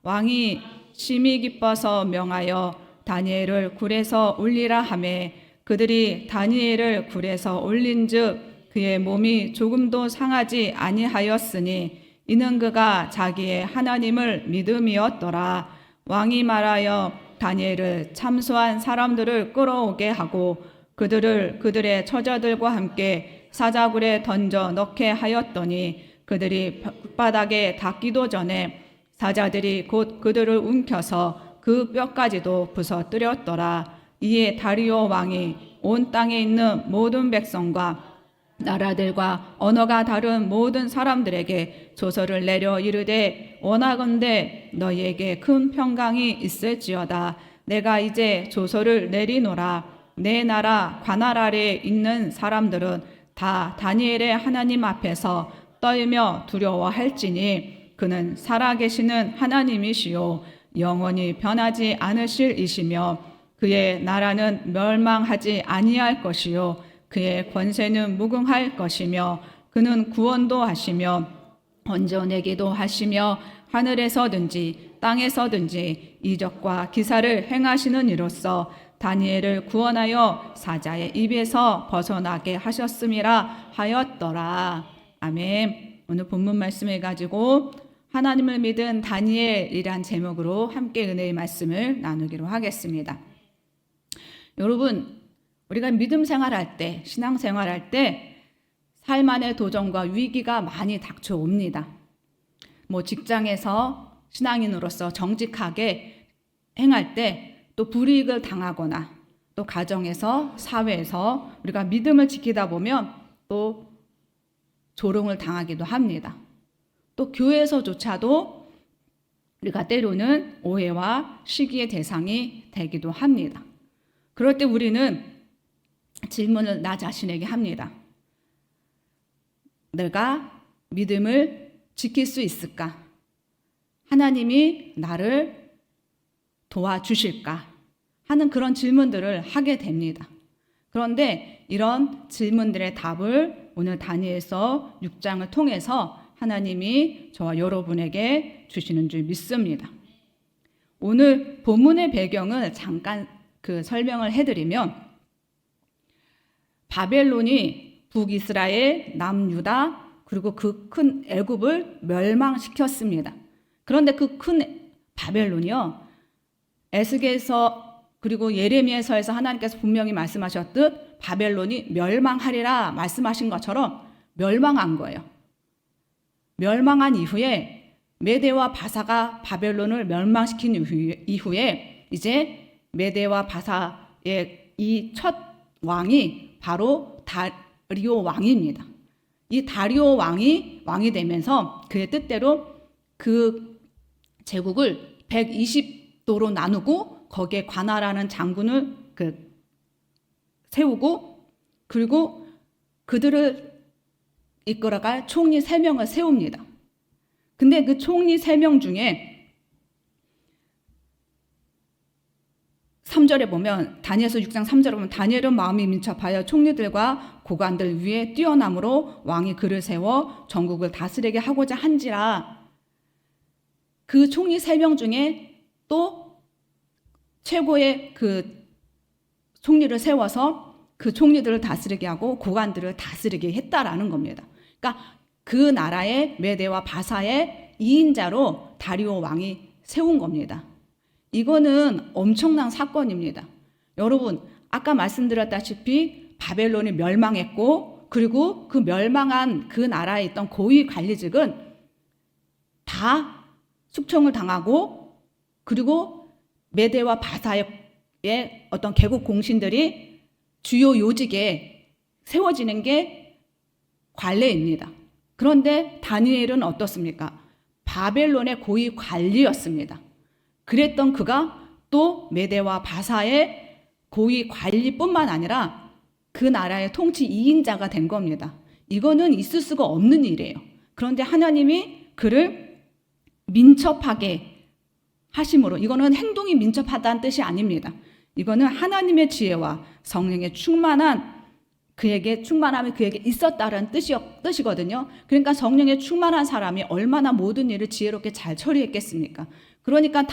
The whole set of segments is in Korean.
왕이 심히 기뻐서 명하여 다니엘을 굴에서 올리라 하매 그들이 다니엘을 굴에서 올린즉 그의 몸이 조금도 상하지 아니하였으니 이는 그가 자기의 하나님을 믿음이었더라. 왕이 말하여 다니엘을 참소한 사람들을 끌어오게 하고 그들을 그들의 처자들과 함께 사자굴에 던져 넣게 하였더니 그들이 바닥에 닿기도 전에 사자들이 곧 그들을 움켜서 그 뼈까지도 부서뜨렸더라. 이에 다리오 왕이 온 땅에 있는 모든 백성과 나라들과 언어가 다른 모든 사람들에게 조서를 내려 이르되 원하건대 너희에게 큰 평강이 있을지어다. 내가 이제 조서를 내리노라. 내 나라 관할 아래에 있는 사람들은 다 다니엘의 하나님 앞에서 떨며 두려워할지니 그는 살아계시는 하나님이시요 영원히 변하지 않으실 이시며 그의 나라는 멸망하지 아니할 것이요 그의 권세는 무궁할 것이며 그는 구원도 하시며 언전내기도 하시며 하늘에서든지 땅에서든지 이적과 기사를 행하시는 이로써 다니엘을 구원하여 사자의 입에서 벗어나게 하셨음이라 하였더라. 아멘. 오늘 본문 말씀을 가지고 하나님을 믿은 다니엘이란 제목으로 함께 은혜의 말씀을 나누기로 하겠습니다. 여러분, 우리가 믿음 생활할 때, 신앙 생활할 때 삶 안에 도전과 위기가 많이 닥쳐옵니다. 직장에서 신앙인으로서 정직하게 행할 때 또 불이익을 당하거나 또 가정에서, 사회에서 우리가 믿음을 지키다 보면 또 조롱을 당하기도 합니다. 또 교회에서조차도 우리가 때로는 오해와 시기의 대상이 되기도 합니다. 그럴 때 우리는 질문을 나 자신에게 합니다. 내가 믿음을 지킬 수 있을까? 하나님이 나를 도와주실까? 하는 그런 질문들을 하게 됩니다. 그런데 이런 질문들의 답을 오늘 다니엘서 6장을 통해서 하나님이 저와 여러분에게 주시는 줄 믿습니다. 오늘 본문의 배경을 잠깐 설명을 해드리면 바벨론이 북이스라엘, 남유다 그리고 그 큰 애굽을 멸망시켰습니다. 그런데 그 큰 바벨론이요, 에스겔서 그리고 예레미야서에서 하나님께서 분명히 말씀하셨듯 바벨론이 멸망하리라 말씀하신 것처럼 멸망한 거예요. 멸망한 이후에 메대와 바사가 바벨론을 멸망시킨 이후에 이제 메대와 바사의 이 첫 왕이 바로 다리오 왕입니다. 이 다리오 왕이 되면서 그의 뜻대로 그 제국을 120도로 나누고 거기에 관할하는 장군을 세우고 그리고 그들을 이끌어갈 총리 3명을 세웁니다. 근데 그 총리 3명 중에 3절에 보면 다니엘서 6장 3절에 보면 다니엘은 마음이 민첩하여 총리들과 고관들 위에 뛰어남으로 왕이 그를 세워 전국을 다스리게 하고자 한지라. 그 총리 3명 중에 또 최고의 그 총리를 세워서 그 총리들을 다스리게 하고 고관들을 다스리게 했다라는 겁니다. 그러니까 그 나라의 메대와 바사의 2인자로 다리오 왕이 세운 겁니다. 이거는 엄청난 사건입니다. 여러분, 아까 말씀드렸다시피 바벨론이 멸망했고 그리고 그 멸망한 그 나라에 있던 고위 관리직은 다 숙청을 당하고 그리고 메대와 바사의 어떤 개국 공신들이 주요 요직에 세워지는 게 관례입니다. 그런데 다니엘은 어떻습니까? 바벨론의 고위 관리였습니다. 그랬던 그가 또 메대와 바사의 고위 관리뿐만 아니라 그 나라의 통치 2인자가 된 겁니다. 이거는 있을 수가 없는 일이에요. 그런데 하나님이 그를 민첩하게 하심으로, 이거는 행동이 민첩하다는 뜻이 아닙니다. 이거는 하나님의 지혜와 성령의 충만한 그에게 충만함이 그에게 있었다는 뜻이거든요. 그러니까 성령에 충만한 사람이 얼마나 모든 일을 지혜롭게 잘 처리했겠습니까? 그러니까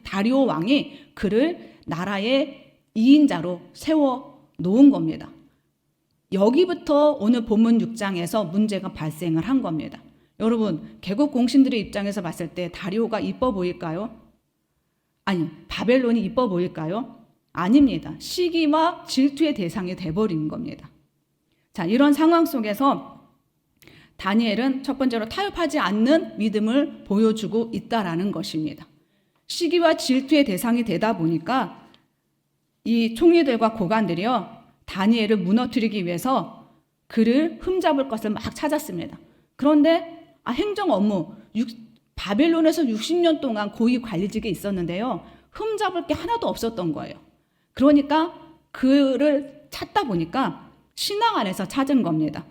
다리오 왕이 그를 나라의 2인자로 세워 놓은 겁니다. 여기부터 오늘 본문 6장에서 문제가 발생을 한 겁니다. 여러분, 개국 공신들의 입장에서 봤을 때 다리오가 이뻐 보일까요? 아니, 바벨론이 이뻐 보일까요? 아닙니다. 시기와 질투의 대상이 돼버린 겁니다. 자, 이런 상황 속에서 다니엘은 첫 번째로 타협하지 않는 믿음을 보여주고 있다라는 것입니다. 시기와 질투의 대상이 되다 보니까 이 총리들과 고관들이요, 다니엘을 무너뜨리기 위해서 그를 흠잡을 것을 막 찾았습니다. 그런데 행정 업무, 바벨론에서 60년 동안 고위 관리직에 있었는데요, 흠잡을 게 하나도 없었던 거예요. 그러니까 그를 찾다 보니까 신앙 안에서 찾은 겁니다.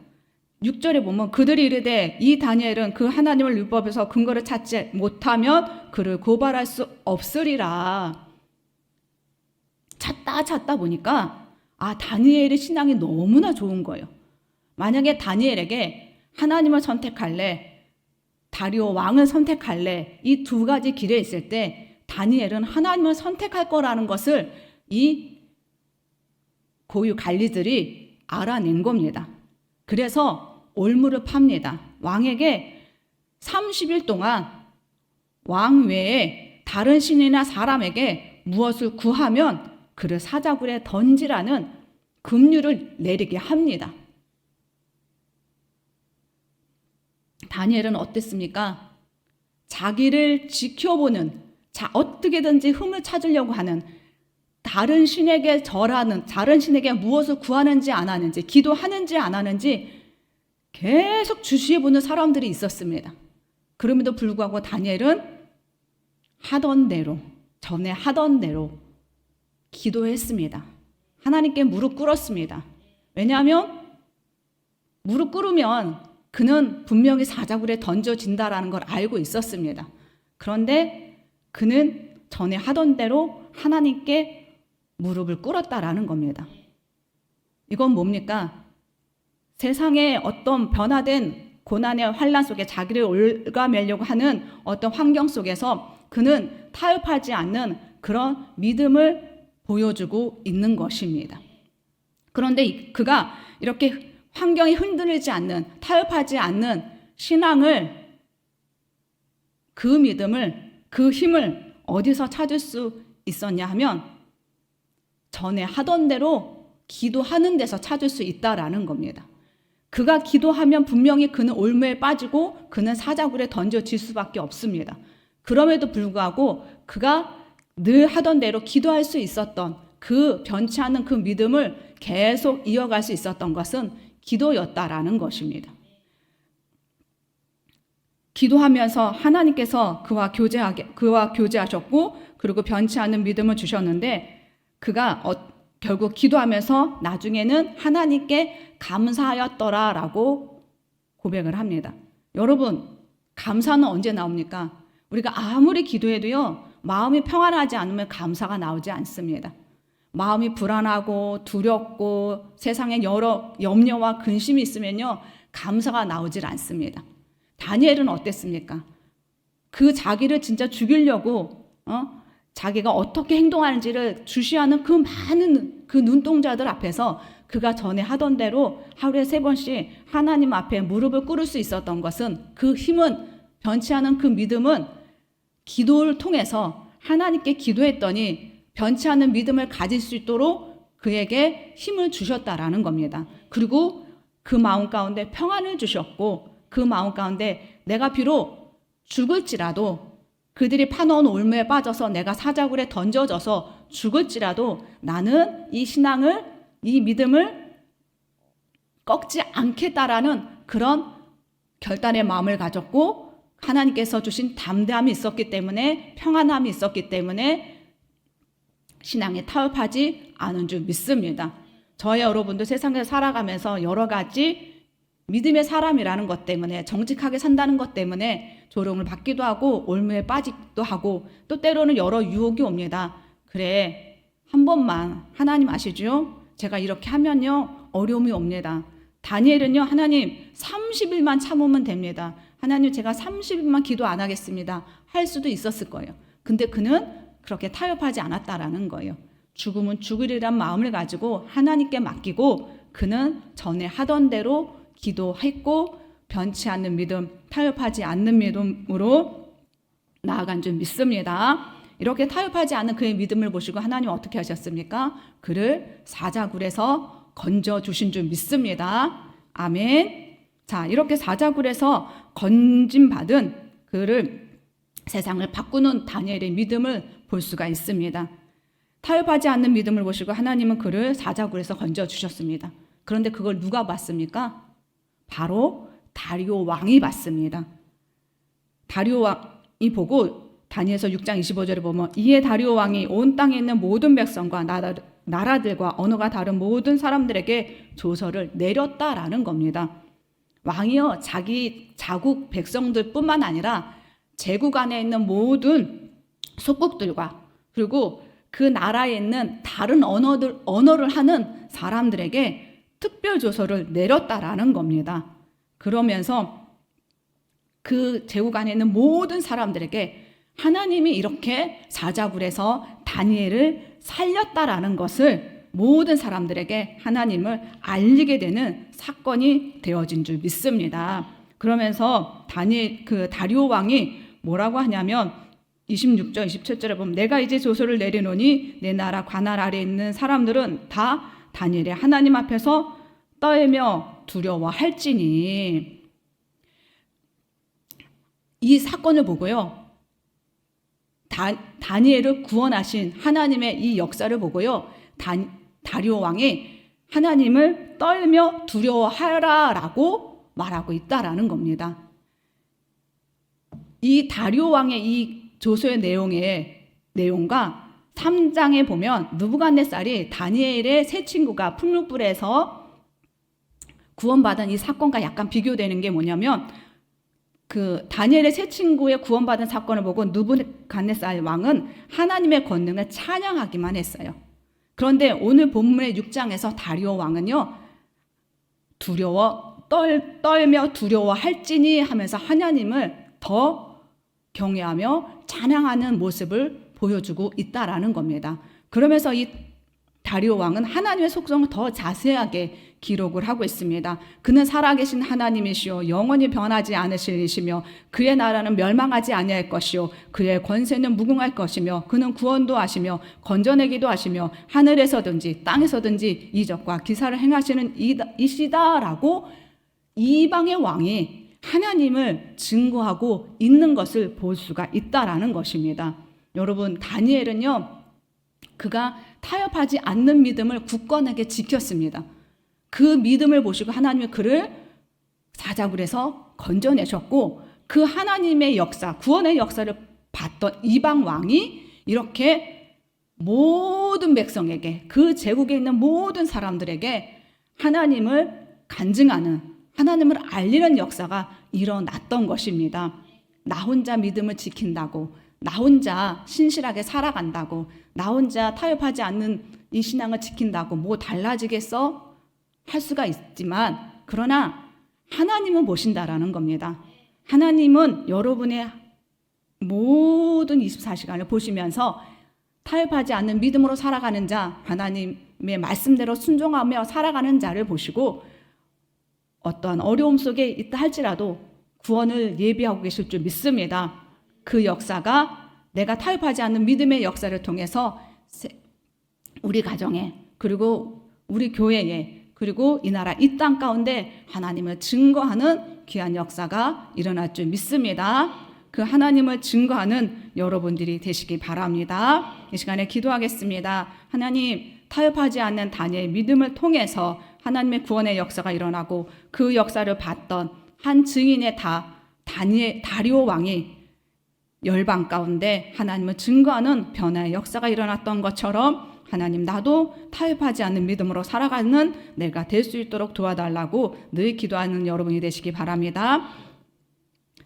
6절에 보면 그들이 이르되 이 다니엘은 그 하나님을 율법에서 근거를 찾지 못하면 그를 고발할 수 없으리라. 찾다 보니까 다니엘의 신앙이 너무나 좋은 거예요. 만약에 다니엘에게 하나님을 선택할래, 다리오 왕을 선택할래, 이 두 가지 길에 있을 때 다니엘은 하나님을 선택할 거라는 것을 이 고위 관리들이 알아낸 겁니다. 그래서 올무를 팝니다. 왕에게 30일 동안 왕 외에 다른 신이나 사람에게 무엇을 구하면 그를 사자굴에 던지라는 급류를 내리게 합니다. 다니엘은 어땠습니까? 자기를 지켜보는, 어떻게든지 흠을 찾으려고 하는, 다른 신에게 절하는, 다른 신에게 무엇을 구하는지 안 하는지, 기도하는지 안 하는지 계속 주시해보는 사람들이 있었습니다. 그럼에도 불구하고 다니엘은 전에 하던 대로 기도했습니다. 하나님께 무릎 꿇었습니다. 왜냐하면 무릎 꿇으면 그는 분명히 사자굴에 던져진다라는 걸 알고 있었습니다. 그런데 그는 전에 하던 대로 하나님께 무릎을 꿇었다라는 겁니다. 이건 뭡니까? 세상의 어떤 변화된 고난의 환란 속에 자기를 올가매려고 하는 어떤 환경 속에서 그는 타협하지 않는 그런 믿음을 보여주고 있는 것입니다. 그런데 그가 이렇게 환경이 흔들리지 않는, 타협하지 않는 신앙을, 그 믿음을, 그 힘을 어디서 찾을 수 있었냐 하면 전에 하던 대로 기도하는 데서 찾을 수 있다라는 겁니다. 그가 기도하면 분명히 그는 올무에 빠지고 그는 사자굴에 던져질 수밖에 없습니다. 그럼에도 불구하고 그가 늘 하던 대로 기도할 수 있었던 그 변치 않는 그 믿음을 계속 이어갈 수 있었던 것은 기도였다라는 것입니다. 기도하면서 하나님께서 그와 교제하셨고 그리고 변치 않는 믿음을 주셨는데 그가 결국 기도하면서 나중에는 하나님께 감사하였더라라고 고백을 합니다. 여러분, 감사는 언제 나옵니까? 우리가 아무리 기도해도요, 마음이 평안하지 않으면 감사가 나오지 않습니다. 마음이 불안하고 두렵고 세상에 여러 염려와 근심이 있으면요, 감사가 나오질 않습니다. 다니엘은 어땠습니까? 그 자기를 진짜 죽이려고 자기가 어떻게 행동하는지를 주시하는 그 많은 그 눈동자들 앞에서 그가 전에 하던 대로 하루에 3번씩 하나님 앞에 무릎을 꿇을 수 있었던 것은, 그 힘은, 변치 않은 그 믿음은 기도를 통해서 하나님께 기도했더니 변치 않은 믿음을 가질 수 있도록 그에게 힘을 주셨다라는 겁니다. 그리고 그 마음 가운데 평안을 주셨고 그 마음 가운데 내가 비록 죽을지라도, 그들이 파놓은 올무에 빠져서 내가 사자굴에 던져져서 죽을지라도 나는 이 신앙을, 이 믿음을 꺾지 않겠다라는 그런 결단의 마음을 가졌고 하나님께서 주신 담대함이 있었기 때문에, 평안함이 있었기 때문에 신앙에 타협하지 않은 줄 믿습니다. 저와 여러분도 세상에서 살아가면서 여러 가지 믿음의 사람이라는 것 때문에, 정직하게 산다는 것 때문에 조롱을 받기도 하고 올무에 빠지기도 하고 또 때로는 여러 유혹이 옵니다. 그래, 한 번만, 하나님 아시죠? 제가 이렇게 하면요 어려움이 옵니다. 다니엘은요, 하나님 30일만 참으면 됩니다. 하나님 제가 30일만 기도 안 하겠습니다. 할 수도 있었을 거예요. 근데 그는 그렇게 타협하지 않았다라는 거예요. 죽으면 죽으리란 마음을 가지고 하나님께 맡기고 그는 전에 하던 대로 기도했고 변치 않는 믿음, 타협하지 않는 믿음으로 나아간 줄 믿습니다. 이렇게 타협하지 않은 그의 믿음을 보시고 하나님 어떻게 하셨습니까? 그를 사자굴에서 건져주신 줄 믿습니다. 아멘. 자, 이렇게 사자굴에서 건짐받은 그를 세상을 바꾸는 다니엘의 믿음을 볼 수가 있습니다. 타협하지 않는 믿음을 보시고 하나님은 그를 사자굴에서 건져주셨습니다. 그런데 그걸 누가 봤습니까? 바로 다리오 왕이 봤습니다. 다리오 왕이 보고 다니엘서 6장 25절에 보면 이에 다리오 왕이 온 땅에 있는 모든 백성과 나라들과 언어가 다른 모든 사람들에게 조서를 내렸다라는 겁니다. 왕이요, 자기 자국 백성들뿐만 아니라 제국 안에 있는 모든 속국들과 그리고 그 나라에 있는 다른 언어를 하는 사람들에게 특별 조서를 내렸다라는 겁니다. 그러면서 그 제국 안에 있는 모든 사람들에게 하나님이 이렇게 사자굴에서 다니엘을 살렸다라는 것을 모든 사람들에게 하나님을 알리게 되는 사건이 되어진 줄 믿습니다. 그러면서 다리오 왕이 뭐라고 하냐면 26절, 27절에 보면 내가 이제 조서를 내리노니 내 나라 관할 아래에 있는 사람들은 다 다니엘의 하나님 앞에서 떨며 두려워할지니. 이 사건을 보고요, 다니엘을 구원하신 하나님의 이 역사를 보고요, 다리오 왕이 하나님을 떨며 두려워하라라고 말하고 있다라는 겁니다. 이 다리오 왕의 이 조서의 내용과 3장에 보면 느부갓네살이 다니엘의 세 친구가 풀무불에서 구원받은 이 사건과 약간 비교되는 게 뭐냐면 그 다니엘의 세 친구의 구원받은 사건을 보고 느부갓네살 왕은 하나님의 권능을 찬양하기만 했어요. 그런데 오늘 본문의 6장에서 다리오 왕은요, 떨며 두려워할지니 하면서 하나님을 더 경외하며 찬양하는 모습을 보여주고 있다라는 겁니다. 그러면서 이 다리오 왕은 하나님의 속성을 더 자세하게 기록을 하고 있습니다. 그는 살아계신 하나님이시요 영원히 변하지 않으실 이시며 그의 나라는 멸망하지 아니할 것이요 그의 권세는 무궁할 것이며 그는 구원도 하시며 건져내기도 하시며 하늘에서든지 땅에서든지 이적과 기사를 행하시는 이시다라고 이방의 왕이 하나님을 증거하고 있는 것을 볼 수가 있다라는 것입니다. 여러분, 다니엘은요, 그가 타협하지 않는 믿음을 굳건하게 지켰습니다. 그 믿음을 보시고 하나님이 그를 사자굴에서 건져내셨고 그 하나님의 역사, 구원의 역사를 봤던 이방 왕이 이렇게 모든 백성에게, 그 제국에 있는 모든 사람들에게 하나님을 간증하는, 하나님을 알리는 역사가 일어났던 것입니다. 나 혼자 믿음을 지킨다고, 나 혼자 신실하게 살아간다고, 나 혼자 타협하지 않는 이 신앙을 지킨다고 뭐 달라지겠어? 할 수가 있지만, 그러나 하나님은 보신다라는 겁니다. 하나님은 여러분의 모든 24시간을 보시면서 타협하지 않는 믿음으로 살아가는 자, 하나님의 말씀대로 순종하며 살아가는 자를 보시고 어떠한 어려움 속에 있다 할지라도 구원을 예비하고 계실 줄 믿습니다. 그 역사가 내가 타협하지 않는 믿음의 역사를 통해서 우리 가정에, 그리고 우리 교회에, 그리고 이 나라 이 땅 가운데 하나님을 증거하는 귀한 역사가 일어날 줄 믿습니다. 그 하나님을 증거하는 여러분들이 되시기 바랍니다. 이 시간에 기도하겠습니다. 하나님, 타협하지 않는 다니엘 믿음을 통해서 하나님의 구원의 역사가 일어나고 그 역사를 봤던 한 증인의 다리오 왕이 열방 가운데 하나님을 증거하는 변화의 역사가 일어났던 것처럼 하나님, 나도 타협하지 않는 믿음으로 살아가는 내가 될 수 있도록 도와달라고 늘 기도하는 여러분이 되시기 바랍니다.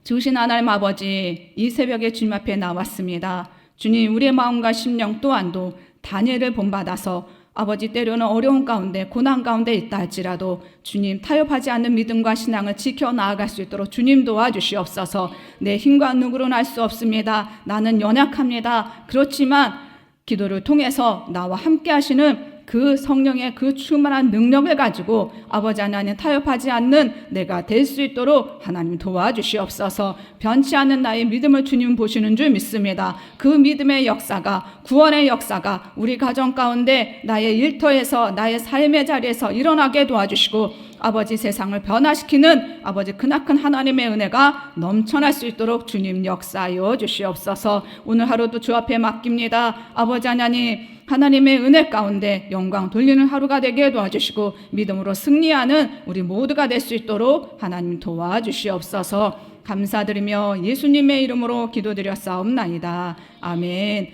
주신 하나님 아버지, 이 새벽에 주님 앞에 나왔습니다. 주님, 우리의 마음과 심령 또한도 다니엘을 본받아서 아버지 때로는 어려운 가운데 고난 가운데 있다 할지라도 주님 타협하지 않는 믿음과 신앙을 지켜 나아갈 수 있도록 주님 도와주시옵소서. 내 힘과 누구로는 할 수 없습니다. 나는 연약합니다. 그렇지만 기도를 통해서 나와 함께 하시는 그 성령의 그 충만한 능력을 가지고 아버지 하나님 타협하지 않는 내가 될 수 있도록 하나님 도와주시옵소서. 변치 않는 나의 믿음을 주님 보시는 줄 믿습니다. 그 믿음의 역사가, 구원의 역사가 우리 가정 가운데 나의 일터에서 나의 삶의 자리에서 일어나게 도와주시고 아버지 세상을 변화시키는 아버지 크나큰 하나님의 은혜가 넘쳐날 수 있도록 주님 역사하여 주시옵소서. 오늘 하루도 주 앞에 맡깁니다. 아버지 하나님, 하나님의 은혜 가운데 영광 돌리는 하루가 되게 도와주시고 믿음으로 승리하는 우리 모두가 될 수 있도록 하나님 도와주시옵소서. 감사드리며 예수님의 이름으로 기도드렸사옵나이다. 아멘.